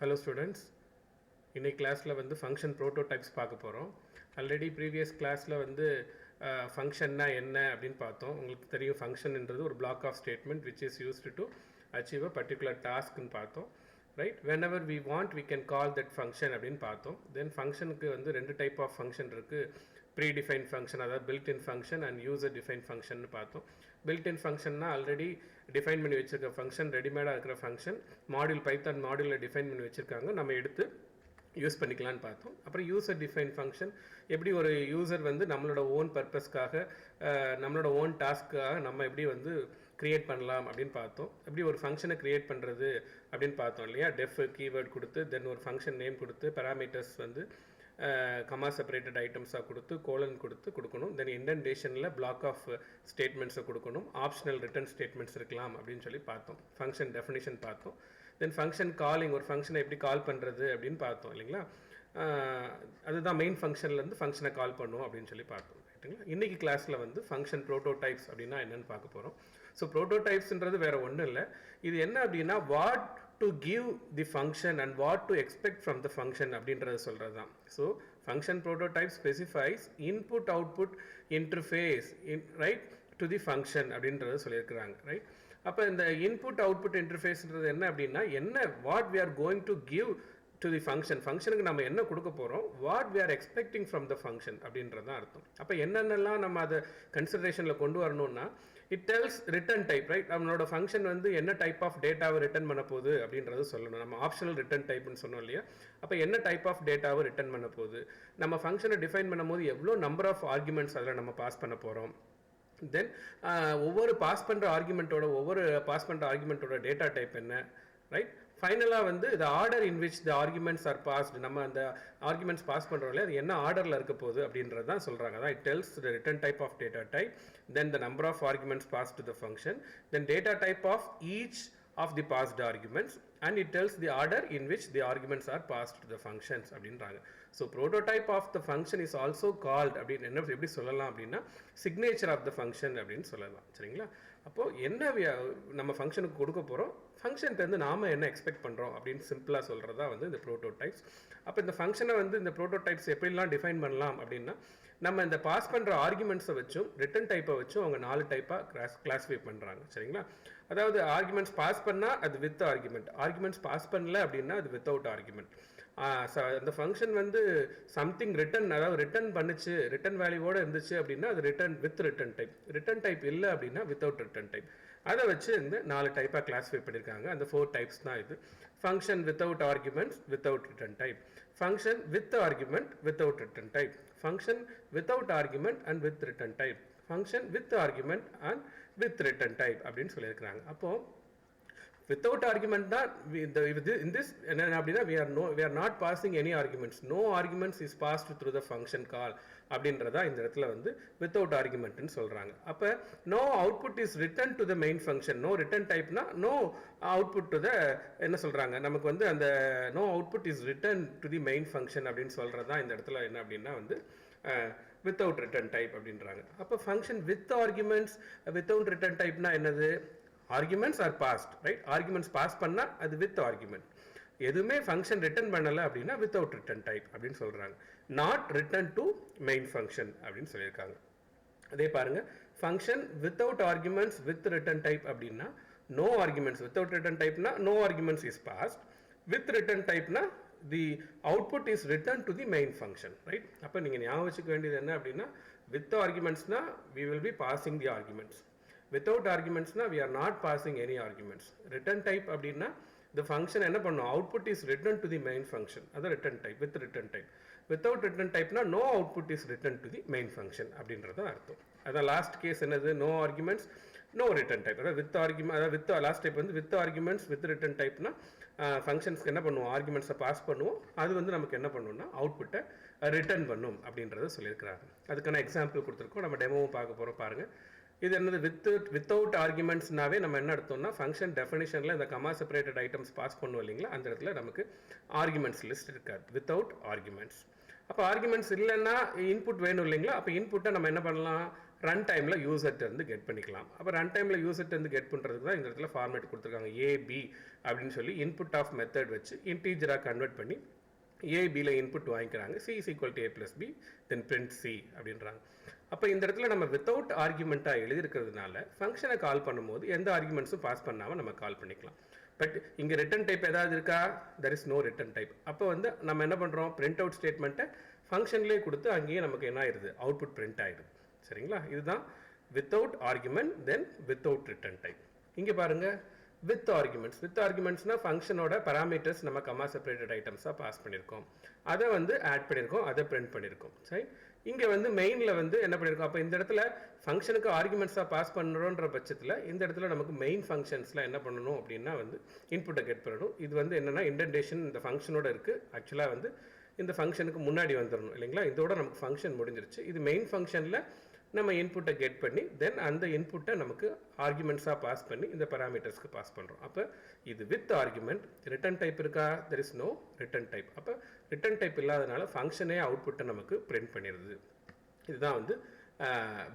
Hello students, இன்னைக்கு கிளாஸில் வந்து ஃபங்க்ஷன் ப்ரோட்டோடைப்ஸ் பார்க்க போகிறோம். ஆல்ரெடி ப்ரீவியஸ் கிளாஸில் வந்து ஃபங்க்ஷன்னா என்ன அப்படின்னு பார்த்தோம். உங்களுக்கு தெரியும் ஃபங்க்ஷன்ன்றது ஒரு block of statement which is used to achieve a particular டாஸ்க்னு பார்த்தோம். Right, whenever we want we can call that function அப்படின்னு பார்த்தோம். தென் ஃபங்க்ஷனுக்கு வந்து ரெண்டு டைப் ஆஃப் ஃபங்க்ஷன் இருக்குது. ப்ரீ டிஃபைன் ஃபங்க்ஷன், அதாவது built in function and user define function பார்த்தோம். பில்ட் இன் ஃபங்க்ஷன்னா ஆல்ரெடி டிஃபைன் பண்ணி வச்சிருக்க ஃபங்க்ஷன், ரெடிமேடாக இருக்கிற ஃபங்க்ஷன் மாடியூல் பைத்தான் மாடியூலில் டிஃபைன் பண்ணி வச்சுருக்காங்க, நம்ம எடுத்து யூஸ் பண்ணிக்கலான்னு பார்த்தோம். அப்புறம் யூசர் டிஃபைன் ஃபங்க்ஷன், எப்படி ஒரு யூசர் வந்து நம்மளோட ஓன் பர்பஸ்க்காக நம்மளோட ஓன் டாஸ்க்காக நம்ம எப்படி வந்து க்ரியேட் பண்ணலாம் அப்படின்னு பார்த்தோம். எப்படி ஒரு ஃபங்க்ஷனை க்ரியேட் பண்ணுறது அப்படின்னு பார்த்தோம் இல்லையா. டெஃப் கீவேர்ட் கொடுத்து தென் ஒரு ஃபங்க்ஷன் நேம் கொடுத்து பேராமீட்டர்ஸ் வந்து கமா செப்பரேட்டட் ஐட்டம்ஸாக கொடுத்து கோலன் கொடுத்து கொடுக்கணும். தென் இண்டென்டேஷனில் பிளாக் ஆஃப் ஸ்டேட்மெண்ட்ஸை கொடுக்கணும். ஆப்ஷனல் ரிட்டர்ன் ஸ்டேட்மெண்ட்ஸ் இருக்கலாம் அப்படின்னு சொல்லி பார்த்தோம். ஃபங்க்ஷன் டெஃபினிஷன் பார்த்தோம். தென் ஃபங்க்ஷன் காலிங், ஒரு ஃபங்க்ஷனை எப்படி கால் பண்ணுறது அப்படின்னு பார்த்தோம் இல்லைங்களா. அதுதான் மெயின் ஃபங்க்ஷன்லேருந்து ஃபங்க்ஷனை கால் பண்ணுவோம் அப்படின்னு சொல்லி பார்த்தோம். ரைட்டுங்களா. இன்றைக்கி கிளாஸில் வந்து ஃபங்க்ஷன் ப்ரோட்டோடைப்ஸ் அப்படின்னா என்னென்னு பார்க்க போகிறோம். ஸோ ப்ரோட்டோடைப்ஸ்ன்றது வேறு ஒன்றும் இல்லை. இது என்ன அப்படின்னா what to give the function and what to expect from the function அப்படின்றத சொல்கிறது தான். So function prototype specifies input output interface right to the function அப்படின்றத சொல்லியிருக்கிறாங்க. ரைட், அப்போ இந்த இன்புட் அவுட்புட் இன்டர்ஃபேஸ்ன்றது என்ன அப்படின்னா what we are going to give to the function, ஃபங்க்ஷனுக்கு நம்ம என்ன கொடுக்க போகிறோம், what we are expecting from the function அப்படின்றது அர்த்தம். அப்போ என்னென்னலாம் நம்ம அதை கன்சிடரேஷனில் கொண்டு வரணும்னா it tells return type. Right, நம்மளோட ஃபங்க்ஷன் வந்து என்ன டைப் ஆஃப் டேட்டாவை ரிட்டர்ன் பண்ண போகுது அப்படின்றது சொல்லணும். நம்ம ஆப்ஷனல் ரிட்டர்ன் டைப்னு சொன்னோம் இல்லையா. அப்போ என்ன டைப் ஆஃப் டேட்டாவை ரிட்டர்ன் பண்ண போகுது, நம்ம ஃபங்க்ஷனை டிஃபைன் பண்ணும்போது எவ்வளோ நம்பர் ஆஃப் ஆர்குமெண்ட்ஸ் அதில் நம்ம பாஸ் பண்ண போகிறோம். தென் ஒவ்வொரு பாஸ் பண்ணுற ஆர்குமெண்ட்டோட டேட்டா டைப் என்ன. ரைட், ஃபைனலாக வந்து இந்த order in which the arguments are passed, நம்ம அந்த ஆர்குமெண்ட்ஸ் பாஸ் பண்ணுறோம்ல அது என்ன ஆர்டரில் இருக்க போகுது அப்படின்றது தான் சொல்கிறாங்க. அதான் it tells the return type of data type, then the number of arguments pass to the function, then data type of each of the passed arguments, and it tells the order in which the arguments are passed to the functions அப்படின்றாங்க. So prototype of the function is also called அப்படின்னு என்ன எப்படி சொல்லலாம் அப்படின்னா signature of the function அப்படின்னு சொல்லலாம். சரிங்களா. அப்போது என்ன நம்ம ஃபங்க்ஷனுக்கு கொடுக்க போகிறோம், ஃபங்க்ஷன்லேருந்து நாம் என்ன எக்ஸ்பெக்ட் பண்ணுறோம் அப்படின்னு சிம்பிளாக சொல்கிறதா வந்து இந்த ப்ரோட்டோடைப்ஸ். அப்போ இந்த ஃபங்க்ஷனை வந்து இந்த ப்ரோட்டோடைப்ஸ் எப்படிலாம் டிஃபைன் பண்ணலாம் அப்படின்னா நம்ம இந்த பாஸ் பண்ணுற ஆர்குமெண்ட்ஸை வச்சும் ரிட்டன் டைப்பை வச்சும் அவங்க 4 டைப்பாக கிளாஸிஃபை பண்ணுறாங்க. சரிங்களா. அதாவது ஆர்குமெண்ட்ஸ் பாஸ் பண்ணால் அது வித் ஆர்குமெண்ட், ஆர்குமெண்ட்ஸ் பாஸ் பண்ணல அப்படின்னா அது வித்தவுட் ஆர்குமெண்ட். அந்த ஃபங்க்ஷன் வந்து சம்திங் ரிட்டன், அதாவது ரிட்டன் பண்ணுச்சு, ரிட்டன் வேல்யூவோடு இருந்துச்சு அப்படின்னா அது return with return type, return type இல்லை அப்படின்னா வித்தவுட் ரிட்டன் டைப். அதை வச்சு இந்த 4 டைப்பாக கிளாஸிஃபை பண்ணியிருக்காங்க. அந்த 4 டைப்ஸ் தான் இது. Function without arguments without return type, function with argument without return type, function without argument and with return type, function with argument and with return type அப்படின்னு சொல்லியிருக்கிறாங்க. அப்போது without argument தான் in this என்ன அப்படின்னா we are not passing any arguments, no arguments is passed through the function call அப்படின்றதா இந்த இடத்துல வந்து without argumentன்னு சொல்கிறாங்க. அப்போ no output is returned to the main function, no return typeனா no output to the என்ன சொல்கிறாங்க, நமக்கு வந்து அந்த no output is returned to the main function அப்படின்னு சொல்கிறதா இந்த இடத்துல என்ன அப்படின்னா வந்து without return type அப்படின்றாங்க. அப்போ function with arguments without return typeனா என்னது, arguments are passed. Right, arguments pass பண்ணால் அது வித் ஆர்குமெண்ட், எதுவுமே ஃபங்க்ஷன் ரிட்டர்ன் பண்ணலை அப்படின்னா வித்தவுட் ரிட்டர்ன் டைப் அப்படின்னு சொல்கிறாங்க. Not return to main function அப்படின்னு சொல்லியிருக்காங்க. அதே பாருங்கள், function without arguments with return type அப்படின்னா நோ ஆர்குமெண்ட்ஸ், வித்தவுட் ரிட்டர்ன் டைப்னா no arguments is passed, with return டைப்னா the output is return to the main function. Right, அப்போ நீங்கள் ஞாபகம் வச்சுக்க வேண்டியது என்ன அப்படின்னா with ஆர்குமெண்ட்ஸ்னா we will be passing the arguments, without arguments na we are not passing any arguments. Return type அப்படின்னா the function என்ன பண்ணும், output is returned to the main function, அது return type with return type. Without return type na no output is returned to the main function அப்படின்றது அர்த்தம். அதான் last case என்னது, no arguments no return type. அதாவது with argument, அதாவது with last type வந்து with arguments with return டைப்னா ஃபங்க்ஷன்ஸ்க்கு என்ன பண்ணுவோம், ஆர்குமெண்ட்ஸை pass பண்ணுவோம், அது வந்து நமக்கு என்ன பண்ணுவோம்னா அவுட்புட்டை ரிட்டர்ன் பண்ணும் அப்படின்றத சொல்லியிருக்கிறாங்க. அதுக்கான எக்ஸாம்பிள் கொடுத்துருக்கோம், நம்ம டெமோவும் பார்க்க போகிறோம் பாருங்கள். இது என்னது வித்தவுட் ஆர்குமெண்ட்ஸ்னாவே நம்ம என்ன எடுத்தோம்னா ஃபங்க்ஷன் டெஃபினிஷனில் இந்த கமா செப்பரேட்டட் ஐட்டம்ஸ் பாஸ் பண்ணுவோம் இல்லைங்களா, அந்த இடத்துல நமக்கு ஆர்குமெண்ட்ஸ் லிஸ்ட் இருக்காது, வித்தவுட் ஆர்குமெண்ட்ஸ். அப்போ ஆர்குமெண்ட்ஸ் இல்லைன்னா இன்புட் வேணும் இல்லைங்களா, அப்போ இன்புட்டை நம்ம என்ன பண்ணலாம், ரன் டைமில் யூசர்கிட்ட கெட் பண்ணிக்கலாம். அப்போ ரன் டைமில் யூசர்கிட்ட கெட் பண்ணுறதுக்கு தான் இந்த இடத்துல ஃபார்மேட் கொடுத்துருக்காங்க. ஏபி அப்படின்னு சொல்லி இன்புட் ஆஃப் மெத்தட் வச்சு இன்டீஜராக கன்வெர்ட் பண்ணி ஏபியில் இன்புட் வாங்கிக்கிறாங்க. C is equal to A plus B then print C அப்படின்றாங்க. அப்போ இந்த இடத்துல நம்ம வித்தவுட் ஆர்குமெண்ட்டாக எழுதியிருக்கிறதுனால ஃபங்க்ஷனை கால் பண்ணும்போது எந்த ஆர்குமெண்ட்ஸும் பாஸ் பண்ணாமல் நம்ம கால் பண்ணிக்கலாம். பட் இங்கே ரிட்டன் டைப் ஏதாவது இருக்கா? There is no return type. அப்போ வந்து நம்ம என்ன பண்ணுறோம், பிரிண்ட் அவுட் ஸ்டேட்மெண்ட்டை ஃபங்க்ஷன்லேயே கொடுத்து அங்கேயே நமக்கு என்ன ஆயிடுது, அவுட்புட் பிரிண்ட் ஆயிடுது. சரிங்களா? இதுதான் வித்தவுட் ஆர்குமெண்ட் தென் வித்தவுட் ரிட்டன் டைப். இங்கே பாருங்கள், வித் ஆர்குமெண்ட்ஸ். வித் ஆர்குமெண்ட்ஸ்னால் ஃபங்க்ஷனோட பராமீட்டர்ஸ் நம்ம கமா செப்பரேட்டட் ஐட்டம்ஸாக பாஸ் பண்ணியிருக்கோம், அதை வந்து ஆட் பண்ணியிருக்கோம், அதை பிரிண்ட் பண்ணியிருக்கோம். சரி, இங்கே வந்து மெயினில் வந்து என்ன பண்ணியிருக்கோம், அப்போ இந்த இடத்துல ஃபங்க்ஷனுக்கு ஆர்குமெண்ட்ஸாக பாஸ் பண்ணுறோன்ற பட்சத்தில் இந்த இடத்துல நமக்கு மெயின் ஃபங்க்ஷன்ஸில் என்ன பண்ணணும் அப்படின்னா வந்து இன்புட்டை கெட் பண்ணணும். இது வந்து என்னென்னா இண்டென்டேஷன் இந்த ஃபங்க்ஷனோட இருக்குது. ஆக்சுவலாக வந்து இந்த ஃபங்க்ஷனுக்கு முன்னாடி வந்துடணும் இல்லைங்களா? இதோட நமக்கு ஃபங்க்ஷன் முடிஞ்சிருச்சு. இது மெயின் ஃபங்க்ஷனில் நம்ம இன்புட்டை கெட் பண்ணி தென் அந்த இன்புட்டை நமக்கு ஆர்குமெண்ட்ஸாக பாஸ் பண்ணி இந்த பராமீட்டர்ஸ்க்கு பாஸ் பண்ணுறோம். அப்போ இது வித் ஆர்குமெண்ட். ரிட்டன் டைப் இருக்கா? There is no return type. அப்போ ரிட்டன் டைப் இல்லாதனால ஃபங்க்ஷனே அவுட்புட்டை நமக்கு பிரிண்ட் பண்ணிடுது. இதுதான் வந்து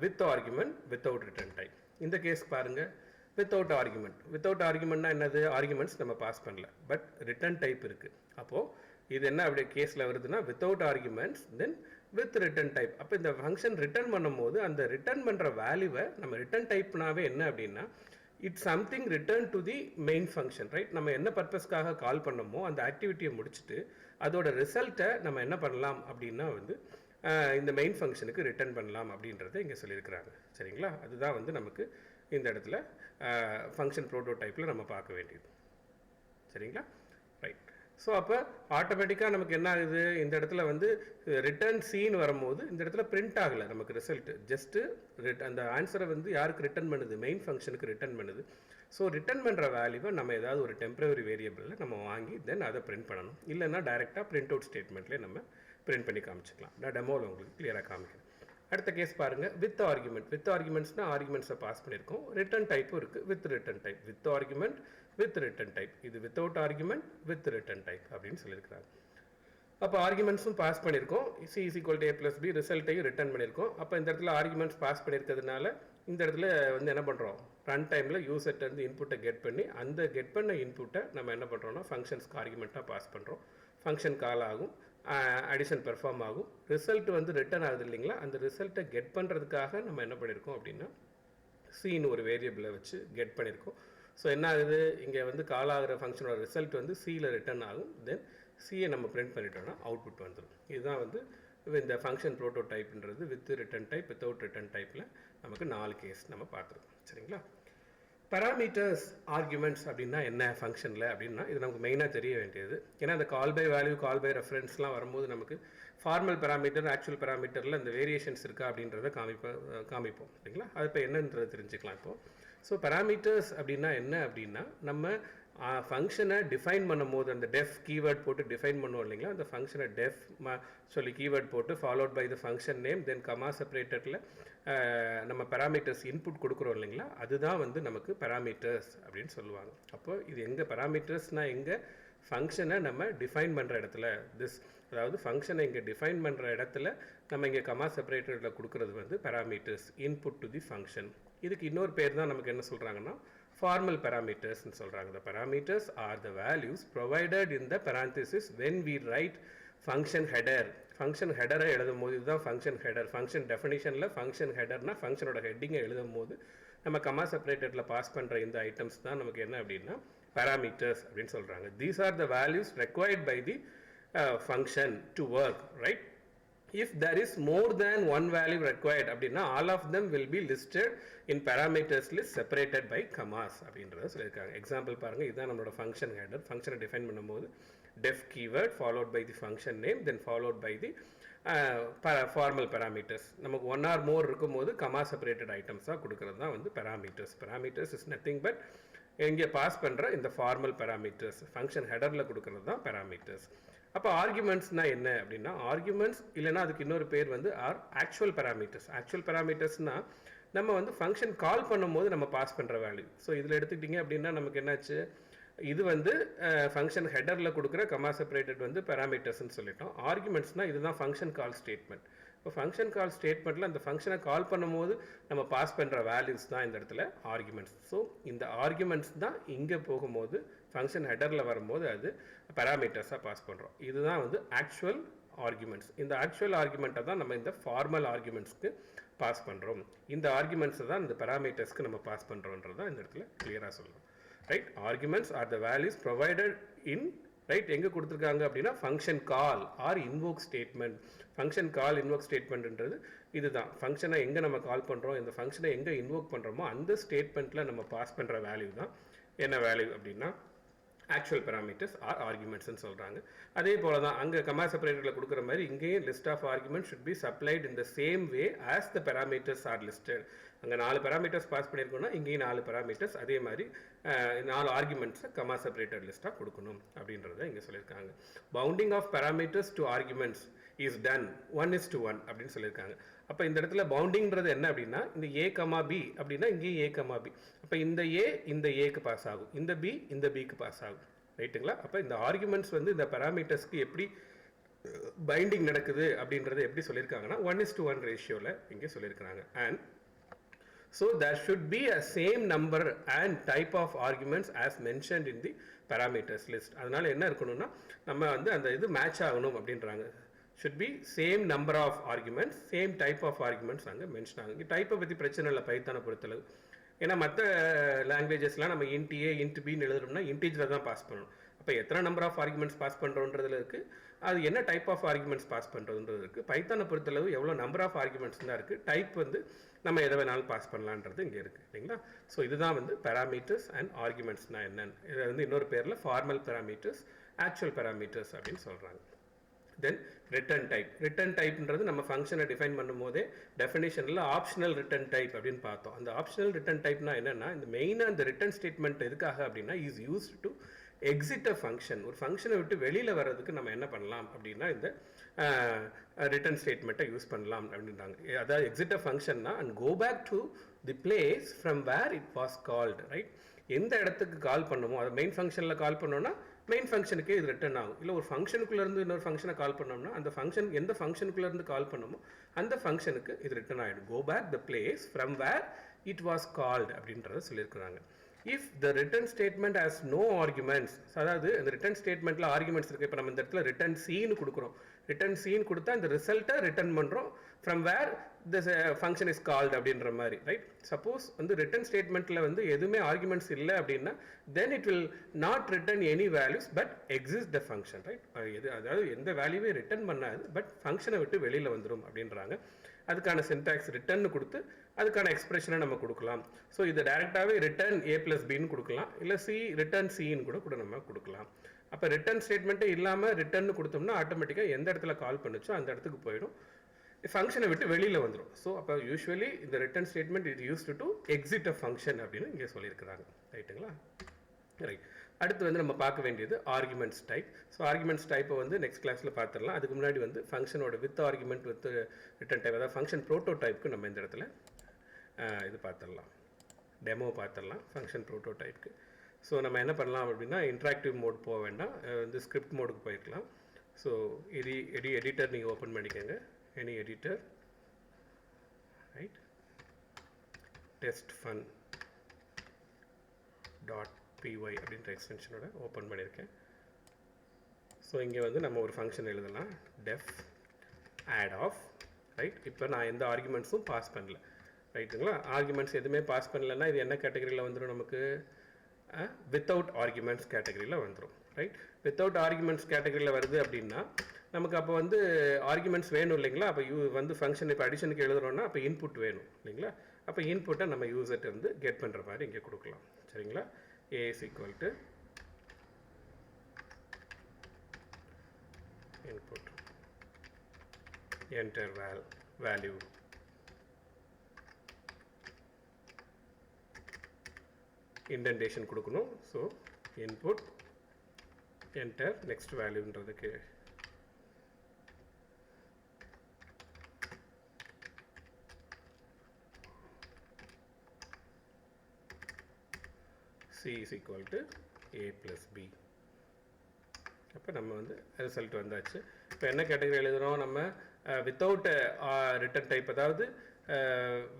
with argument without return type. இந்த கேஸ் பாருங்கள், வித்தவுட் ஆர்குமெண்ட். வித்தவுட் ஆர்குமெண்ட்னா என்னது, ஆர்குமெண்ட்ஸ் நம்ம பாஸ் பண்ணல, பட் ரிட்டன் டைப் இருக்குது. அப்போது இது என்ன அப்படி கேஸில் வருதுன்னா without arguments then with return type. அப்போ இந்த ஃபங்க்ஷன் ரிட்டர்ன் பண்ணும்போது அந்த ரிட்டர்ன் பண்ணுற வேல்யூவை நம்ம ரிட்டன் டைப்னாவே என்ன அப்படின்னா it's something return to the main function. Right, நம்ம என்ன பர்பஸ்க்காக கால் பண்ணமோ அந்த ஆக்டிவிட்டியை முடிச்சுட்டு அதோட ரிசல்ட்டை நம்ம என்ன பண்ணலாம் அப்படின்னா வந்து இந்த மெயின் ஃபங்க்ஷனுக்கு ரிட்டர்ன் பண்ணலாம் அப்படின்றத இங்கே சொல்லியிருக்கிறாங்க. சரிங்களா? அதுதான் வந்து நமக்கு இந்த இடத்துல ஃபங்க்ஷன் ப்ரோட்டோடைப்பில் நம்ம பார்க்க வேண்டியது. சரிங்களா? ரைட். ஸோ அப்போ ஆட்டோமேட்டிக்காக நமக்கு என்ன ஆகுது, இந்த இடத்துல வந்து ரிட்டர்ன் சீன் வரும்போது இந்த இடத்துல பிரிண்ட் ஆகலை நமக்கு ரிசல்ட்டு. ஜஸ்ட்டு அந்த ஆன்சரை வந்து யாருக்கு ரிட்டர்ன் பண்ணுது, மெயின் ஃபங்க்ஷனுக்கு ரிட்டர்ன் பண்ணுது. ஸோ ரிட்டர்ன் பண்ணுற வேல்யூவை நம்ம ஏதாவது ஒரு டெம்பரரி வேரியபிளில் நம்ம வாங்கி தென் அதை பிரிண்ட் பண்ணணும். இல்லைன்னா டைரெக்டாக பிரிண்ட் அவுட் ஸ்டேட்மெண்ட்லேயே நம்ம பிரிண்ட் பண்ணி காமிச்சிக்கலாம். நான் டெமோவில் உங்களுக்கு கிளியராக காமிக்கிறேன். அடுத்த கேஸ் பாருங்கள், வித் ஆர்குமெண்ட். வித் ஆர்குமெண்ட்ஸ்னால் ஆர்குமெண்ட்ஸை பாஸ் பண்ணியிருக்கோம், ரிட்டன் டைப்பும் இருக்குது, with return type. With argument with return type. இது without argument with return type அப்படின்னு சொல்லியிருக்கிறாங்க. அப்போ ஆர்குமெண்ட்ஸும் பாஸ் பண்ணியிருக்கோம், C is equal to A plus B, ரிசல்ட்டையும் ரிட்டர்ன் பண்ணியிருக்கோம். அப்போ இந்த இடத்துல ஆர்குமெண்ட்ஸ் பாஸ் பண்ணியிருக்கிறதுனால இந்த இடத்துல வந்து என்ன பண்ணுறோம், ரன் டைமில் யூசர்ட்ட இருந்து இன்புட்டை கெட் பண்ணி அந்த கெட் பண்ண இன்புட்டை நம்ம என்ன பண்ணுறோம்னா ஃபங்க்ஷன்ஸ்க்கு ஆர்குமெண்ட்டாக பாஸ் பண்ணுறோம். ஃபங்க்ஷன் கால் ஆகும், அடிஷன் பெர்ஃபார்ம் ஆகும், ரிசல்ட் வந்து ரிட்டர்ன் ஆகுது இல்லைங்களா? அந்த ரிசல்ட்டை கெட் பண்ணுறதுக்காக நம்ம என்ன பண்ணியிருக்கோம் அப்படின்னா சின்னு ஒரு வேரியபிளை வச்சு கெட் பண்ணியிருக்கோம். ஸோ என்ன ஆகுது, இங்கே வந்து கால் ஆகிற ஃபங்க்ஷனோட ரிசல்ட் வந்து சியில் ரிட்டர்ன் ஆகும். தென் சியை நம்ம பிரிண்ட் பண்ணிட்டோம்னா அவுட்புட் வந்துடும். இதுதான் வந்து இந்த ஃபங்க்ஷன் ப்ரோட்டோடைப்ன்றது with return type without return டைப்பில் நமக்கு 4 கேஸ் நம்ம பார்த்துருக்கோம். சரிங்களா? பராமீட்டர்ஸ் ஆர்குமெண்ட்ஸ் அப்படின்னா என்ன ஃபங்க்ஷனில் அப்படின்னா இது நமக்கு மெயினாக தெரிய வேண்டியது. ஏன்னா அந்த கால் பை வேல்யூ கால் பை ரெஃபரன்ஸ்லாம் வரும்போது நமக்கு ஃபார்மல் பேராமீட்டர் ஆக்சுவல் பேராமீட்டரில் இந்த வேரியேஷன்ஸ் இருக்கா அப்படின்றத காமிப்போம் இல்லைங்களா? அது இப்போ என்னன்றது தெரிஞ்சுக்கலாம் இப்போது. ஸோ பராமீட்டர்ஸ் அப்படின்னா என்ன அப்படின்னா நம்ம ஃபங்க்ஷனை டிஃபைன் பண்ணும்போது அந்த டெஃப் கீவேர்ட் போட்டு டிஃபைன் பண்ணுவோம் இல்லைங்களா? அந்த ஃபங்க்ஷனை டெஃப் சொல்லி கீவேர்ட் போட்டு followed by the function name then comma செப்பரேட்டரில் நம்ம பராமீட்டர்ஸ் இன்புட் கொடுக்குறோம் இல்லைங்களா? அதுதான் வந்து நமக்கு பராமீட்டர்ஸ் அப்படின்னு சொல்லுவாங்க. அப்போ இது எங்கே பராமீட்டர்ஸ்னால் எங்கே ஃபங்க்ஷனை நம்ம டிஃபைன் பண்ணுற இடத்துல அதாவது ஃபங்க்ஷனை இங்கே டிஃபைன் பண்ணுற இடத்துல நம்ம இங்கே கமா செப்பரேட்டரில் கொடுக்குறது வந்து parameters input to the function. இதுக்கு இன்னொரு பேர் தான் நமக்கு என்ன சொல்கிறாங்கன்னா ஃபார்மல் parameters சொல்கிறாங்க. The parameters are the values provided in the parenthesis when we write function header. Function ஹெடரை எழுதும் போது இதுதான் ஃபங்க்ஷன் ஹெடர். ஃபங்க்ஷன் டெஃபினிஷனில் ஃபங்க்ஷன் ஹெடர்னா ஃபங்க்ஷனோட ஹெட்டிங்கை எழுதும் போது நம்ம கமா செப்பரேட்டரில் பாஸ் பண்ணுற இந்த ஐட்டம்ஸ் தான் நமக்கு என்ன அப்படின்னா parameters அப்படின்னு சொல்கிறாங்க. These are the values required by the function to work, right? If there is more than one value required அப்படின்னா all of them will be listed in parameters list separated by commas அப்படின்றத சொல்லியிருக்காங்க. Example பாருங்கள், இதுதான் நம்மளோட function header. ஃபங்க்ஷனை define பண்ணும்போது def keyword followed by the function name then followed by the formal parameters. நமக்கு one R மோர் இருக்கும்போது comma separated ஐட்டம்ஸாக கொடுக்கறது தான் வந்து parameters. Parameters is nothing but இங்கே பாஸ் பண்ணுற இந்த ஃபார்மல் parameters ஃபங்க்ஷன் ஹெடரில் கொடுக்கறது தான் parameters. அப்போ ஆர்குமெண்ட்ஸ்னால் என்ன அப்படின்னா ஆர்குமெண்ட்ஸ் இல்லைனா அதுக்கு இன்னொரு பேர் வந்து ஆக்சுவல் parameters. ஆக்சுவல் parametersனால் நம்ம வந்து ஃபங்க்ஷன் கால் பண்ணும்போது நம்ம பாஸ் பண்ணுற வேல்யூ. ஸோ இதில் எடுத்துக்கிட்டிங்க அப்படின்னா நமக்கு என்னாச்சு, இது வந்து ஃபங்க்ஷன் ஹெடரில் கொடுக்குற கமா செப்பரேட்டட் வந்து பேராமீட்டர்ஸ்ன்னு சொல்லிட்டோம். ஆர்குமெண்ட்ஸ்னால் இதுதான் ஃபங்க்ஷன் கால் ஸ்டேட்மெண்ட். இப்போ ஃபங்க்ஷன் கால் ஸ்டேட்மெண்ட்டில் அந்த ஃபங்க்ஷனை கால் பண்ணும்போது நம்ம பாஸ் பண்ணுற வேல்யூஸ் தான் இந்த இடத்துல ஆர்குமெண்ட்ஸ். ஸோ இந்த ஆர்குமெண்ட்ஸ் தான் இங்கே போகும்போது ஃபங்க்ஷன் ஹெடரில் வரும்போது அது பேராமீட்டர்ஸாக பாஸ் பண்ணுறோம். இதுதான் வந்து ஆக்சுவல் ஆர்குமெண்ட்ஸ். இந்த ஆக்சுவல் ஆர்குமெண்ட்டை தான் நம்ம இந்த ஃபார்மல் ஆர்குமெண்ட்ஸ்க்கு பாஸ் பண்ணுறோம். இந்த ஆர்குமெண்ட்ஸை தான் இந்த பேராமீட்டர்ஸ்க்கு நம்ம பாஸ் பண்ணுறோன்றதான் இந்த இடத்துல கிளியராக சொல்கிறோம். Right, arguments are the values provided in, right, எங்கே கொடுத்துருக்காங்க அப்படின்னா function call or invoke statement. Function call invoke ஸ்டேட்மெண்ட்ன்றது இதுதான். ஃபங்க்ஷனை எங்கே நம்ம கால் பண்ணுறோம், இந்த ஃபங்க்ஷனை எங்கே இன்வோக் பண்ணுறோமோ அந்த ஸ்டேட்மெண்ட்டில் நம்ம பாஸ் பண்ணுற வேல்யூ தான் என்ன வேல்யூ அப்படின்னா ஆக்சுவல் பேராமீட்டர்ஸ் ஆர் ஆர்குமெண்ட்ஸ்னு சொல்கிறாங்க. அதே போல் தான் அங்கே கமா செப்பரேட்டரில் கொடுக்குற மாதிரி இங்கேயும் list of argument should be supplied in the same way as the parameters are listed. அங்கே 4 பேராமீட்டர்ஸ் பாஸ் பண்ணியிருக்கோம்னா இங்கேயும் 4 பேராமீட்டர்ஸ் அதே மாதிரி 4 ஆர்குமெண்ட்ஸை கமா செப்பரேட்டர் லிஸ்ட்டாக கொடுக்கணும் அப்படின்றத இங்கே சொல்லியிருக்காங்க. Bounding of parameters to arguments is done 1:1 அப்படின்னு சொல்லியிருக்காங்க. அப்போ இந்த இடத்துல பவுண்டிங்கிறது என்ன அப்படின்னா இந்த ஏ கமா பி அப்படின்னா இங்கேயும் ஏ கமா பி. அப்போ இந்த ஏ இந்த ஏக்கு பாஸ் ஆகும், இந்த பி இந்த பிக்கு பாஸ் ஆகும். ரைட்டுங்களா? அப்போ இந்த ஆர்குமெண்ட்ஸ் வந்து இந்த பேராமீட்டர்ஸ்க்கு எப்படி பைண்டிங் நடக்குது அப்படின்றத எப்படி சொல்லியிருக்காங்கன்னா 1:1 ரேஷியோவில் இங்கே சொல்லியிருக்காங்க. And so there should be a same number and type of arguments as mentioned in the parameters list. அதனால என்ன இருக்கணும்னா நம்ம வந்து அந்த இது மேட்ச் ஆகணும் அப்படின்றாங்க. should be same number of arguments, same type of arguments அங்கே மென்ஷன் ஆகும். இங்கே டைப்பை பற்றி பிரச்சனை இல்லை பைத்தானை பொறுத்தளவு. ஏன்னா மற்ற லாங்குவேஜஸ்லாம் நம்ம இன்ட் ஏ இன்ட் பின்னு எழுதுறோம்னா இன்டீஜரை தான் பாஸ் பண்ணணும். அப்போ எத்தனை நம்பர் ஆஃப் ஆர்குமெண்ட்ஸ் பாஸ் பண்ணுறோன்றதுல இருக்குது, அது என்ன டைப் ஆஃப் ஆர்குமெண்ட்ஸ் பாஸ் பண்ணுறதுன்றது இருக்குது. பைத்தானை பொறுத்தளவு எவ்வளோ நம்பர் ஆஃப் ஆர்குமெண்ட்ஸ் தான் இருக்குது, டைப் வந்து நம்ம எதை வேணாலும் பாஸ் பண்ணலான்றது இங்கே இருக்குது இல்லைங்களா. ஸோ இதுதான் வந்து பேராமீட்டர்ஸ் அண்ட் ஆர்குமெண்ட்ஸ்னால் என்னன்னு, இதை வந்து இன்னொரு பேரில் ஃபார்மல் பேராமீட்டர்ஸ், ஆக்சுவல் பேராமீட்டர்ஸ் அப்படின்னு சொல்கிறாங்க. தென் ரிட்டர்ன் டைப். ரிட்டர்ன் டைப்ன்றது நம்ம ஃபங்க்ஷனை டிஃபைன் பண்ணும்போதே டெஃபினேஷனில் ஆப்ஷனல் ரிட்டர்ன் டைப் அப்படின்னு பார்த்தோம். அந்த ஆப்ஷனல் ரிட்டர்ன் டைப்னா என்னென்னா இந்த மெயினாக இந்த ரிட்டர்ன் ஸ்டேட்மெண்ட் எதுக்காக அப்படின்னா is used to exit a function. ஒரு ஃபங்க்ஷனை விட்டு வெளியில் வர்றதுக்கு நம்ம என்ன பண்ணலாம் அப்படின்னா இந்த ரிட்டர்ன் ஸ்டேட்மெண்ட்டை யூஸ் பண்ணலாம் அப்படின்றாங்க. அதாவது எக்ஸிட் அ ஃபங்க்ஷன்னா and go back to the place from where it was called. Right, எந்த இடத்துக்கு கால் பண்ணுமோ அதை மெயின் ஃபங்க்ஷனில் கால் பண்ணோன்னா மெயின் ஃபங்க்ஷனுக்கே இது ரிட்டர்ன் ஆகும். இல்லை ஒரு ஃபங்க்ஷனுக்குள்ளேருந்து இன்னொரு ஃபங்க்ஷனை கால் பண்ணோம்னா அந்த ஃபங்க்ஷன் எந்த ஃபங்க்ஷனுக்குள்ளேருந்து கால் பண்ணமோ அந்த ஃபங்க்ஷனுக்கு இது ரிட்டர்ன் ஆகிடும். Go back the place from where it was called அப்படின்றத சொல்லியிருக்கிறாங்க. If the return statement has no arguments, அதாவது அந்த ரிட்டர்ன் ஸ்டேட்மெண்ட்டில் ஆர்குமெண்ட்ஸ் இருக்குது. இப்போ நம்ம இந்த இடத்துல ரிட்டர்ன் சீன்னு கொடுக்குறோம். ரிட்டர்ன் சீன் கொடுத்தா இந்த ரிசல்ட்டை ரிட்டர்ன் பண்ணுறோம் from where the function is called அப்படின்ற மாதிரி. ரைட், சப்போஸ் வந்து ரிட்டர்ன் ஸ்டேட்மெண்ட்டில் வந்து எதுவுமே ஆர்குமெண்ட்ஸ் இல்லை அப்படின்னா then it will not return any values but exist the function. Right, அதாவது எந்த வேல்யூவே ரிட்டர்ன் பண்ணாது பட் ஃபங்க்ஷனை விட்டு வெளியில் வந்துடும் அப்படின்றாங்க. அதுக்கான சின்டாக்ஸ் ரிட்டர்ன் கொடுத்து அதுக்கான எக்ஸ்பிரஷனை நம்ம கொடுக்கலாம். ஸோ இது டேரெக்டாகவே ரிட்டர்ன் ஏ ப்ளஸ் பின்னு கொடுக்கலாம், இல்லை ரிட்டர்ன் சின்னு கூட நம்ம கொடுக்கலாம். அப்போ ரிட்டர்ன் ஸ்டேட்மெண்ட்டே இல்லாமல் ரிட்டர்ன் கொடுத்தோம்னா ஆட்டோமேட்டிக்காக எந்த இடத்துல கால் பண்ணுச்சோ அந்த இடத்துக்கு போயிடும், ஃபங்க்ஷனை விட்டு வெளியில் வந்துடும். ஸோ அப்போ யூஸ்வலி இந்த return statement it used to exit a function அப்படின்னு இங்கே சொல்லியிருக்கிறாங்க. ரைட்டுங்களா? ரைட், அடுத்து வந்து நம்ம பார்க்க வேண்டியது ஆர்குமெண்ட்ஸ் டைப். ஸோ ஆர்குமெண்ட்ஸ் டைப்பை வந்து நெக்ஸ்ட் கிளாஸில் பார்த்துடலாம். அதுக்கு முன்னாடி வந்து ஃபங்க்ஷனோட with argument with return type, அதாவது ஃபங்க்ஷன் ப்ரோட்டோடைப்புக்கு நம்ம இந்த இடத்துல இது பார்த்துடலாம், டெமோ பார்த்துடலாம் ஃபங்க்ஷன் ப்ரோட்டோடைப்புக்கு. ஸோ நம்ம என்ன பண்ணலாம் அப்படின்னா இன்ட்ராக்டிவ் மோட் போக வேண்டாம், வந்து ஸ்கிரிப்ட் மோடுக்கு போயிருக்கலாம். ஸோ எடிட்டர் நீங்கள் ஓப்பன் பண்ணிக்கோங்க, any editor. Right, test fun .py அப்படின்ற எக்ஸ்டென்ஷனோட ஓப்பன் பண்ணியிருக்கேன். ஸோ இங்கே வந்து நம்ம ஒரு ஃபங்க்ஷன் எழுதலாம், def add of. ரைட், இப்போ நான் எந்த ஆர்குமெண்ட்ஸும் பாஸ் பண்ணல. ரைட்டுங்களா? ஆர்குமெண்ட்ஸ் எதுவுமே பாஸ் பண்ணலன்னா இது என்ன கேட்டகரியில் வந்துடும், நமக்கு வித்தவுட் ஆர்குமெண்ட்ஸ் கேட்டகரியில் வந்துடும். ரைட், வித்தவுட் ஆர்குமெண்ட்ஸ் கேட்டகரியில் வருது அப்படின்னா நமக்கு அப்போ வந்து ஆர்குமெண்ட்ஸ் வேணும் இல்லைங்களா. அப்போ வந்து ஃபங்க்ஷன் இப்போ அடிஷனுக்கு எழுதுறோன்னா அப்போ இன்புட் வேணும் இல்லைங்களா. அப்போ இன்புட்டை நம்ம யூசர்கிட்ட இருந்து கெட் பண்ணுற மாதிரி இங்கே கொடுக்கலாம். சரிங்களா? A is equal to input enter value indentation கொடுக்கணும். So input enter next valueன்றதுக்கு C is equal to A plus B. அப்போ நம்ம வந்து ரிசல்ட் வந்தாச்சு. இப்போ என்ன கேட்டகரி எழுதுகிறோம், நம்ம வித்தவுட் ரிட்டன் டைப், அதாவது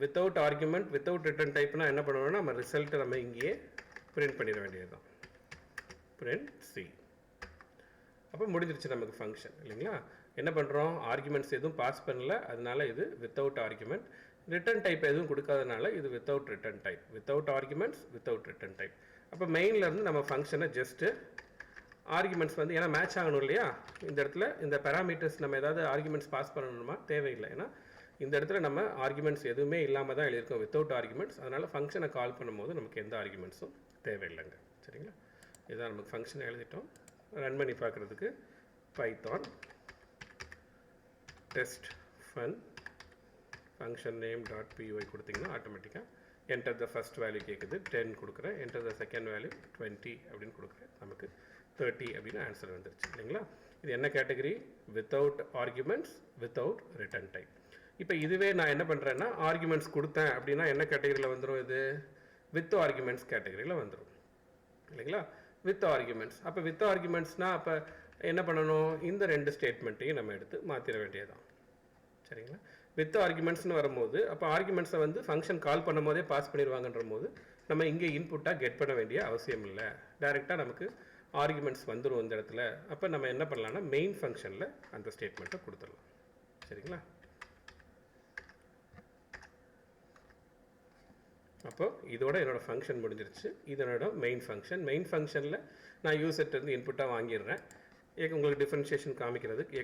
வித்தவுட் ஆர்குமெண்ட் வித்தவுட் ரிட்டன் டைப்னா என்ன பண்ணுவோம்னா நம்ம ரிசல்ட்டை நம்ம இங்கேயே பிரிண்ட் பண்ணிட வேண்டியது தான். Print C. அப்போ முடிஞ்சிருச்சு நமக்கு ஃபங்க்ஷன் இல்லைங்களா. என்ன பண்ணுறோம், ஆர்குமெண்ட்ஸ் எதுவும் பாஸ் பண்ணல, அதனால இது வித்தவுட் ஆர்குமெண்ட். ரிட்டன் டைப் எதுவும் கொடுக்காதனால இது without return type. Without arguments without return type. அப்போ மெயின்லேருந்து நம்ம ஃபங்க்ஷனை ஜஸ்ட்டு ஆர்குமெண்ட்ஸ் வந்து ஏன்னா மேட்ச் ஆகணும் இல்லையா, இந்த இடத்துல இந்த பேராமீட்டர்ஸ் நம்ம ஏதாவது ஆர்குமெண்ட்ஸ் பாஸ் பண்ணணுமா தேவையில்லை. ஏன்னா இந்த இடத்துல நம்ம ஆர்குமெண்ட்ஸ் எதுவுமே இல்லாமல் தான் எழுதியிருக்கோம், வித்தவுட் ஆர்குமெண்ட்ஸ். அதனால் ஃபங்க்ஷனை கால் பண்ணும்போது நமக்கு எந்த ஆர்குமெண்ட்ஸும் தேவையில்லைங்க. சரிங்களா, இதுதான் நமக்கு ஃபங்க்ஷனை எழுதிட்டோம். ரன் பண்ணி பார்க்குறதுக்கு Python test fun function name dot py கொடுத்தீங்கன்னா ஆட்டோமேட்டிக்காக என்டர் த ஃபஸ்ட் வேல்யூ கேட்குது, 10 கொடுக்குறேன். என்டர் த செகண்ட் வேல்யூ 20 அப்படின்னு கொடுக்குறேன். நமக்கு 30 அப்படின்னு ஆன்சர் வந்துருச்சு இல்லைங்களா. இது என்ன category, without arguments without return type. இப்போ இதுவே நான் என்ன பண்ணுறேன்னா ஆர்குமெண்ட்ஸ் கொடுத்தேன் அப்படின்னா என்ன கேட்டகரியில் வந்துடும், இது வித் ஆர்குமெண்ட்ஸ் கேட்டகரியில் வந்துடும் இல்லைங்களா. With arguments. அப்போ வித் ஆர்குமெண்ட்ஸ்னால் அப்போ என்ன பண்ணணும், இந்த ரெண்டு ஸ்டேட்மெண்ட்டையும் நம்ம எடுத்து மாற்றிட வேண்டியதுதான். சரிங்களா. வித் ஆர்குமெண்ட்ஸ்னு வரும்போது அப்போ ஆர்குமெண்ட்ஸை வந்து ஃபங்க்ஷன் கால் பண்ணும் போதே பாஸ் பண்ணிடுவாங்கன்ற போது நம்ம இங்கே இன்புட்டாக கெட் பண்ண வேண்டிய அவசியம் இல்லை. டைரெக்டாக நமக்கு ஆர்குமெண்ட்ஸ் வந்துடும் இந்த இடத்துல. அப்போ நம்ம என்ன பண்ணலாம்னா மெயின் ஃபங்க்ஷனில் அந்த ஸ்டேட்மெண்ட்டை கொடுத்துடலாம். சரிங்களா. அப்போ இதோட என்னோடய ஃபங்க்ஷன் முடிஞ்சிருச்சு. இதனோட மெயின் ஃபங்க்ஷன். மெயின் ஃபங்க்ஷனில் நான் யூசர்ட்ட இருந்து இன்புட்டாக வாங்கிடுறேன். உங்களுக்கு டிஃபரன்ஷியேஷன் காமிக்கிறதுக்கு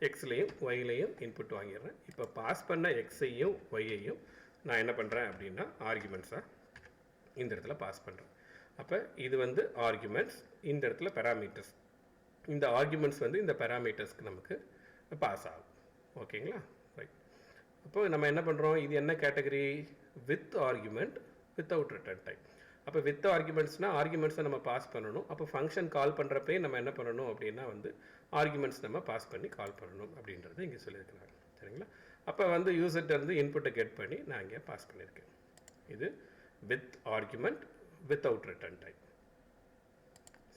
எக்ஸ்லேயும் ஒய்லையும் இன்புட் வாங்கிடுறேன். இப்போ பாஸ் பண்ண எக்ஸையும் ஒய்யையும் நான் என்ன பண்ணுறேன் அப்படின்னா ஆர்குமெண்ட்ஸாக இந்த இடத்துல பாஸ் பண்ணுறேன். அப்போ இது வந்து ஆர்குமெண்ட்ஸ், இந்த இடத்துல பேராமீட்டர்ஸ். இந்த ஆர்குமெண்ட்ஸ் வந்து இந்த பேராமீட்டர்ஸ்க்கு நமக்கு பாஸ் ஆகும். ஓகேங்களா, ரைட். அப்போ நம்ம என்ன பண்ணுறோம், இது என்ன category, with argument without return type. அப்போ வித் ஆர்குமெண்ட்ஸ்னால் ஆர்குமெண்ட்ஸை நம்ம பாஸ் பண்ணணும். அப்போ ஃபங்க்ஷன் கால் பண்ணுறப்பே நம்ம என்ன பண்ணணும் அப்படின்னா வந்து ஆர்குமெண்ட்ஸ் நம்ம பாஸ் பண்ணி கால் பண்ணணும் அப்படின்றது இங்கே சொல்லியிருக்கிறாங்க. சரிங்களா. அப்போ வந்து யூசர்ட்ட இருந்து இன்புட்டை கெட் பண்ணி நான் இங்கே பாஸ் பண்ணியிருக்கேன். இது with argument without return type.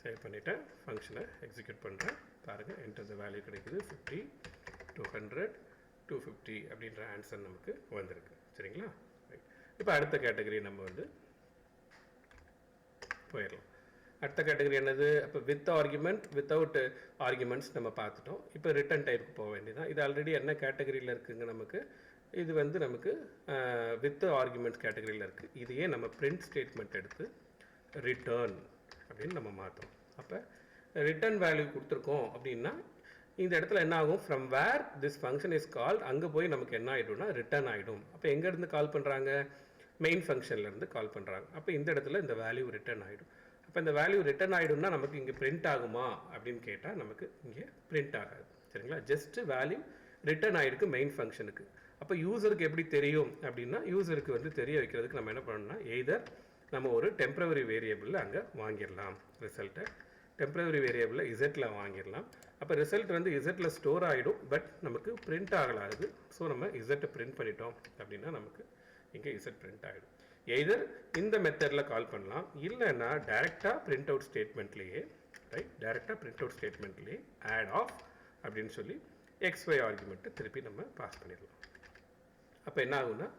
Save பண்ணிவிட்டேன், ஃபங்க்ஷனை எக்ஸிக்யூட் பண்ணுறேன். பாருங்கள், என்டர் த வேல்யூ கிடைக்குது 50, 200, 250 அப்படின்ற ஆன்சர் நமக்கு வந்திருக்கு. சரிங்களா. ரைட். இப்போ அடுத்த கேட்டகரி நம்ம வந்து போயிடலாம். அடுத்த கேட்டகரி என்னது, அப்போ வித் ஆர்குமெண்ட் வித்தவுட் ஆர்குமெண்ட்ஸ் நம்ம பார்த்துட்டோம். இப்போ ரிட்டன் டைப்புக்கு போக வேண்டியதான். இது ஆல்ரெடி என்ன கேட்டகரியில் இருக்குங்க நமக்கு, இது வந்து நமக்கு வித் ஆர்குமெண்ட்ஸ் கேட்டகரியில் இருக்குது. இதையே நம்ம பிரிண்ட் ஸ்டேட்மெண்ட் எடுத்து ரிட்டர்ன் அப்படின்னு நம்ம மாற்றோம். அப்போ ரிட்டர்ன் வேல்யூ கொடுத்துருக்கோம் அப்படின்னா இந்த இடத்துல என்ன ஆகும், from where this function is called, அங்கே போய் நமக்கு என்ன ஆகிடும்னா ரிட்டர்ன் ஆகிடும். அப்போ எங்கேருந்து கால் பண்ணுறாங்க, மெயின் ஃபங்க்ஷன்லேருந்து கால் பண்ணுறாங்க. அப்போ இந்த இடத்துல இந்த வேல்யூ ரிட்டர்ன் ஆகிடும். அப்போ இந்த வேல்யூ ரிட்டர்ன் ஆகிடும்னா நமக்கு இங்கே பிரிண்ட் ஆகுமா அப்படின்னு கேட்டால் நமக்கு இங்கே பிரிண்ட் ஆகாது. சரிங்களா. ஜஸ்ட்டு வேல்யூ ரிட்டர்ன் ஆகிருக்கு மெயின் ஃபங்க்ஷனுக்கு. அப்போ யூசருக்கு எப்படி தெரியும் அப்படின்னா, யூசருக்கு வந்து தெரிய வைக்கிறதுக்கு நம்ம என்ன பண்ணணும்னா எய்தர் நம்ம ஒரு டெம்பரவரி வேரியபிளில் அங்கே வாங்கிடலாம் ரிசல்ட்டை. டெம்பரவரி வேரியபிளில் இசட்டில் வாங்கிடலாம். அப்போ ரிசல்ட் வந்து இசட்டில் ஸ்டோர் ஆகிடும், பட் நமக்கு பிரிண்ட் ஆகலாது. ஸோ நம்ம இசட்டை பிரிண்ட் பண்ணிட்டோம் அப்படின்னா நமக்கு இங்கே இசட் பிரிண்ட் ஆகிடும். எய்தர் இந்த மெத்தடில் கால் பண்ணலாம், இல்லைன்னா டைரெக்டாக பிரிண்ட் அவுட் ஸ்டேட்மெண்ட்லேயே, ரைட், டைரெக்டாக பிரிண்ட் அவுட் ஸ்டேட்மெண்ட்லேயே ஆட் ஆஃப் அப்படின்னு சொல்லி XY ஆர்குமெண்ட்டை திருப்பி நம்ம பாஸ் பண்ணிடலாம். அப்போ என்ன ஆகும்னா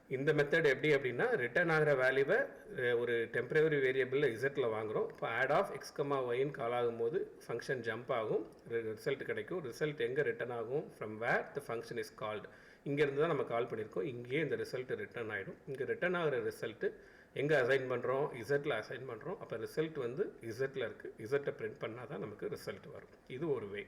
இந்த மெத்தட் எப்படி அப்படின்னா ரிட்டர்ன் ஆகிற வேல்யூவை ஒரு டெம்பரவரி வேரியபிளில் இசட்டில் வாங்குகிறோம். இப்போ ஆட் ஆஃப் x, yன்னு கால் ஆகும்போது ஃபங்க்ஷன் ஜம்ப் ஆகும், ரிசல்ட் கிடைக்கும். ரிசல்ட் எங்கே ரிட்டர்ன் ஆகும், from where the function is called. இங்கேருந்து தான் நம்ம கால் பண்ணியிருக்கோம், இங்கேயே இந்த ரிசல்ட்டு ரிட்டர்ன் ஆகிடும். இங்கே ரிட்டர்ன் ஆகிற ரிசல்ட்டு எங்கே அசைன் பண்ணுறோம், இசட்டில் அசைன் பண்ணுறோம். அப்போ ரிசல்ட் வந்து இசட்டில் இருக்குது, இசட்டை பிரிண்ட் பண்ணால் தான் நமக்கு ரிசல்ட் வரும். இது ஒரு வே.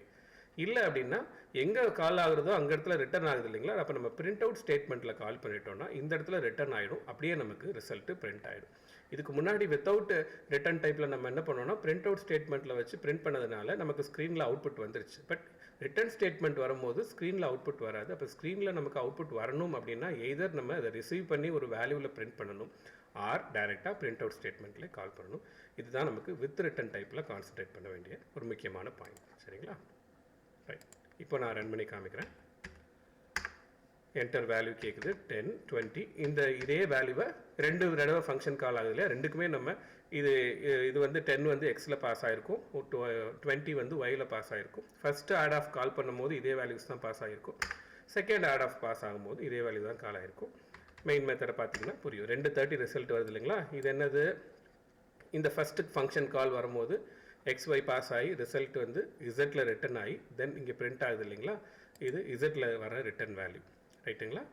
இல்லை அப்படின்னா எங்கே கால் ஆகுறதோ அங்கே இடத்துல ரிட்டர்ன் ஆகுது இல்லைங்களா. அப்போ நம்ம பிரிண்ட் அவுட் ஸ்டேட்மெண்ட்டில் கால் பண்ணிட்டோம்னா இந்த இடத்துல ரிட்டர்ன் ஆகிடும், அப்படியே நமக்கு ரிசல்ட்டு பிரிண்ட் ஆகிடும். இதுக்கு முன்னாடி வித்தவுட் ரிட்டர்ன் டைப்பில் நம்ம என்ன பண்ணோம்னா பிரிண்ட் அவுட் ஸ்டேட்மெண்ட்டில் வச்சு பிரிண்ட் பண்ணதுனால நமக்கு ஸ்க்ரீனில் அவுட்புட் வந்துருச்சு. பட் ரிட்டர்ன் ஸ்டேட்மெண்ட் வரும்போது ஸ்க்ரீனில் அவுட்புட் வராது. அப்போ ஸ்க்ரீனில் நமக்கு அவுட்புட் வரணும் அப்படின்னா எய்தர் நம்ம அதை ரிசீவ் பண்ணி ஒரு வேல்யூவில் பிரிண்ட் பண்ணணும், ஆர் டைரெக்டாக பிரிண்ட் அவுட் ஸ்டேட்மெண்ட்லேயே கால் பண்ணணும். இதுதான் நமக்கு வித் ரிட்டர்ன் டைப்பில் கான்சன்ட்ரேட் பண்ண வேண்டிய ஒரு முக்கியமான பாயிண்ட். சரிங்களா. ரைட். இப்போ நான் ரன் பண்ணி காமிக்கிறேன். என்டர் வேல்யூ கேட்குது 10 20. இந்த இதே வேல்யூவை 2 தடவை ஃபங்க்ஷன் கால் ஆகுது இல்லையா, ரெண்டுக்குமே நம்ம இது வந்து 10 வந்து எக்ஸில் பாஸ் ஆகிருக்கும், 20 வந்து ஒயில் பாஸ் ஆகிருக்கும். ஃபஸ்ட்டு ஆட் ஆஃப் கால் பண்ணும்போது இதே வேல்யூஸ் தான் பாஸ் ஆகிருக்கும். செகண்ட் ஆட் ஆஃப் பாஸ் ஆகும்போது இதே வேல்யூ தான் கால் ஆகிருக்கும். மெயின் மெத்தடை பார்த்தீங்கன்னா புரியும். 230 ரிசல்ட் வருது இல்லைங்களா. இது என்னது, இந்த ஃபஸ்ட்டு ஃபங்க்ஷன் கால் வரும்போது XY பாஸ் ஆகி ரிசல்ட் வந்து இசட்டில் ரிட்டன் ஆகி தென் இங்கே பிரிண்ட் ஆகுது இல்லைங்களா, இது இசட்டில் வர ரிட்டன் வேல்யூ, ரைட்டுங்களா.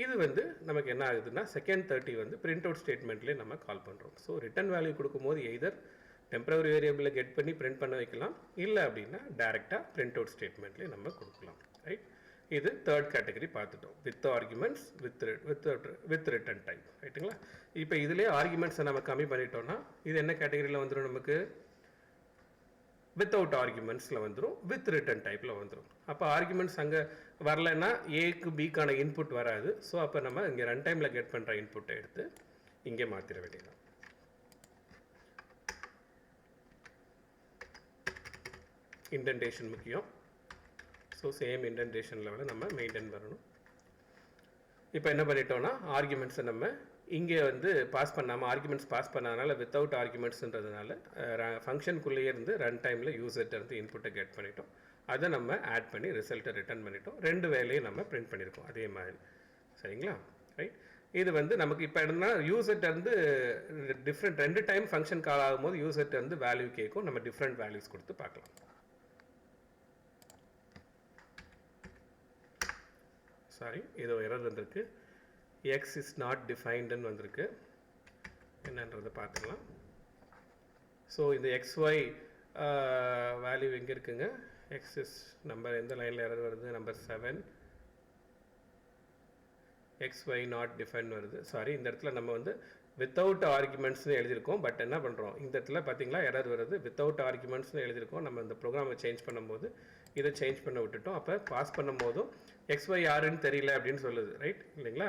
இது வந்து நமக்கு என்ன ஆகுதுன்னா செகண்ட் 30 வந்து பிரிண்ட் அவுட் ஸ்டேட்மெண்ட்லேயே நம்ம கால் பண்ணுறோம். ஸோ ரிட்டன் வேல்யூ கொடுக்கும்போது எய்தர் டெம்பரரி வேரியபிளை கெட் பண்ணி பிரிண்ட் பண்ண வைக்கலாம், இல்லை அப்படின்னா டேரெக்டாக பிரிண்ட் அவுட் ஸ்டேட்மெண்ட்லேயே நம்ம கொடுக்கலாம், ரைட். இது தேர்ட் கேட்டகரி பார்த்துட்டோம், with arguments with return type, ரைட்டுங்களா. இப்போ இதுலேயே ஆர்குமெண்ட்ஸை நம்ம கம்மி பண்ணிட்டோம்னா இது என்ன கேட்டகரியில் வந்துடும், நமக்கு வித்தவுட் ஆர்குமெண்ட்ஸில் வந்துடும், வித் ரிட்டன் டைப்பில் வந்துடும். அப்போ ஆர்குமெண்ட்ஸ் அங்கே வரலைன்னா ஏக்கு பிக்கான இன்புட் வராது. ஸோ அப்போ நம்ம இங்கே ரன் டைமில் கெட் பண்ணுற இன்புட்டை எடுத்து இங்கே மாற்றிட வேண்டியது. இன்டென்டேஷன் முக்கியம். ஸோ சேம் இன்டென்டேஷன் லெவலில் நம்ம மெயின்டைன் பண்ணணும். இப்போ என்ன பண்ணிட்டோம்னா ஆர்குமெண்ட்ஸை நம்ம இங்கே வந்து பாஸ் பண்ணாமல் ஆர்குமெண்ட்ஸ் பாஸ் பண்ணாதனால வித்தவுட் ஆர்குமெண்ட்ஸ்ன்றதுனால ஃபங்க்ஷனுக்குள்ளேயே இருந்து ரன் டைமில் யூசர்கிட்ட இருந்து இன்புட்டை கெட் பண்ணிட்டோம். அதை நம்ம ஆட் பண்ணி ரிசல்ட்டை ரிட்டர்ன் பண்ணிட்டோம். 2 வேலையும் நம்ம பிரிண்ட் பண்ணியிருக்கோம் அதே மாதிரி, சரிங்களா, ரைட். இது வந்து நமக்கு இப்போ என்னன்னா யூசர்கிட்ட இருந்து டிஃப்ரெண்ட் 2 டைம் ஃபங்க்ஷன் கால் ஆகும்போது யூசர்கிட்ட இருந்து வேல்யூ கேட்கும், நம்ம டிஃப்ரெண்ட் வேல்யூஸ் கொடுத்து பார்க்கலாம். சாரி, ஏதோ எரர் வந்திருக்கு, x is not definedன்னு வந்திருக்கு, என்னன்றதை பார்த்துக்கலாம். ஸோ இந்த xy வேல்யூ எங்கே இருக்குங்க, x is நம்பர் எந்த லைனில் எரர் வருது, நம்பர் 7, xy not defined வருது. சாரி, இந்த இடத்துல நம்ம வந்து வித்தவுட் ஆர்குமெண்ட்ஸ்னு எழுதியிருக்கோம். பட் என்ன பண்ணுறோம், இந்த இடத்துல பார்த்தீங்களா எரர் வருது, வித்தவுட் ஆர்குமெண்ட்ஸ்னு எழுதியிருக்கோம். நம்ம இந்த ப்ரோக்ராமை சேஞ்ச் பண்ணும்போது இதை சேஞ்ச் பண்ண விட்டுட்டோம். அப்போ பாஸ் பண்ணும் போதும் XY யாருன்னு தெரியல அப்படின்னு சொல்லுது, ரைட் இல்லைங்களா.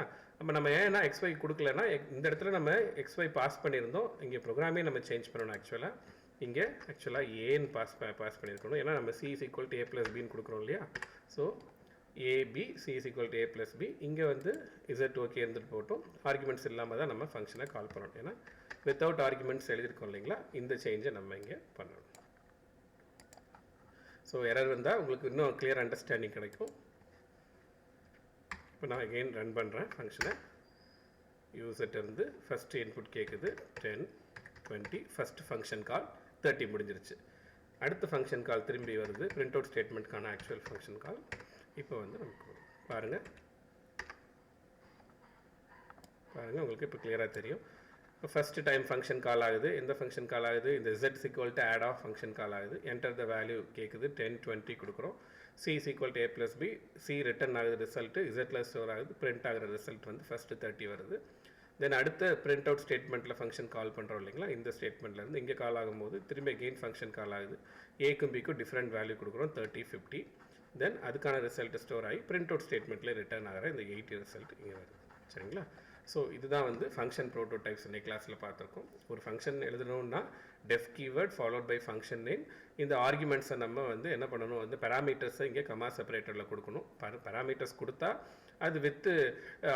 நம்ம ஏன்னா XY கொடுக்கலன்னா இந்த இடத்துல நம்ம XY பாஸ் பண்ணியிருந்தோம், இங்கே ப்ரோக்ராமே நம்ம சேஞ்ச் பண்ணணும். இங்கே ஆக்சுவலாக ஏன்னு பாஸ் பண்ணியிருக்கணும், ஏன்னா நம்ம C is equal to A plus Bன்னு கொடுக்குறோம் இல்லையா. So AB C is equal to A plus B, இங்கே வந்து Z ஓகே இருந்துட்டு போட்டோம், ஆர்குமெண்ட்ஸ் இல்லாமல் தான் நம்ம ஃபங்க்ஷனை கால் பண்ணணும். ஏன்னா வித்தவுட் ஆர்குமெண்ட்ஸ் எழுதியிருக்கோம் இல்லைங்களா, இந்த சேஞ்சை நம்ம இங்கே பண்ணணும். ஸோ எரர் வந்தால் உங்களுக்கு இன்னும் கிளியர் அண்டர்ஸ்டாண்டிங் கிடைக்கும். இப்போ நான் அகெயின் ரன் பண்ணுறேன் ஃபங்க்ஷனை. யூசர்கிட்ட இருந்து ஃபஸ்ட்டு இன்புட் கேட்குது 10 20, ஃபஸ்ட்டு ஃபங்க்ஷன் கால் 30 முடிஞ்சிருச்சு. அடுத்த ஃபங்க்ஷன் கால் திரும்பி வருது, பிரிண்ட் அவுட் ஸ்டேட்மெண்ட்கான ஆக்சுவல் ஃபங்க்ஷன் கால். இப்போ வந்து நமக்கு பாருங்கள் உங்களுக்கு இப்போ கிளியராக தெரியும். இப்போ ஃபஸ்ட்டு டைம் ஃபங்க்ஷன் கால் ஆகுது, எந்த ஃபங்க்ஷன் கால் ஆகுது, இந்த z equal to add off function call ஆகுது. என்டர் த வேல்யூ கேட்குது, 10 20 கொடுக்குறோம். C is equal to A plus B, C return ஆகுது ரிசல்ட்டு, Z ஸ்டோர் ஆகுது, பிரிண்ட் ஆகிற ரிசல்ட் வந்து ஃபஸ்ட்டு 30 வருது. தென் அடுத்த பிரிண்ட் அவுட் ஸ்டேட்மெண்ட்டில் ஃபங்க்ஷன் கால் பண்ணுறோம் இல்லைங்களா, இந்த ஸ்டேட்மெண்ட்லேருந்து இங்கே கால் ஆகும்போது திரும்பி கெயின் ஃபங்க்ஷன் கால் ஆகுது. ஏக்கும் பிக்கும் டிஃப்ரெண்ட் வேல்யூ கொடுக்குறோம், 30 50. தென் அதுக்கான ரிசல்ட் ஸ்டோர் ஆகி பிரிண்ட் அவுட் ஸ்டேட்மெண்ட்டில் ரிட்டர்ன் ஆகிற இந்த 80 ரிசல்ட் இங்கே வருது, சரிங்களா. ஸோ இதுதான் வந்து ஃபங்க்ஷன் ப்ரோட்டோடைப்ஸ் இந்த கிளாஸில் பார்த்துருக்கோம். ஒரு ஃபங்க்ஷன் எழுதணும்னா def keyword followed by function name. இந்த ஆர்குமெண்ட்ஸை நம்ம வந்து என்ன பண்ணணும், வந்து பேராமீட்டர்ஸை இங்கே கமா செப்பரேட்டரில் கொடுக்கணும். பேராமீட்டர்ஸ் கொடுத்தா அது வித்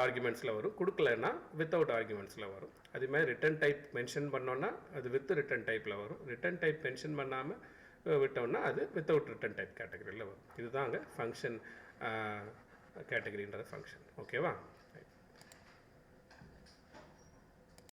ஆர்குமெண்ட்ஸில் வரும், கொடுக்கலன்னா வித்தவுட் ஆர்குமெண்ட்ஸில் வரும். அதுமாதிரி ரிட்டன் டைப் மென்ஷன் பண்ணோன்னா அது வித் ரிட்டன் டைப்பில் வரும். ரிட்டன் டைப் மென்ஷன் பண்ணாமல் விட்டோம்னா அது வித்தவுட் ரிட்டன் டைப் கேட்டகரியில் வரும். இதுதாங்க ஃபங்க்ஷன் கேட்டகரின்றது ஃபங்க்ஷன், ஓகேவா.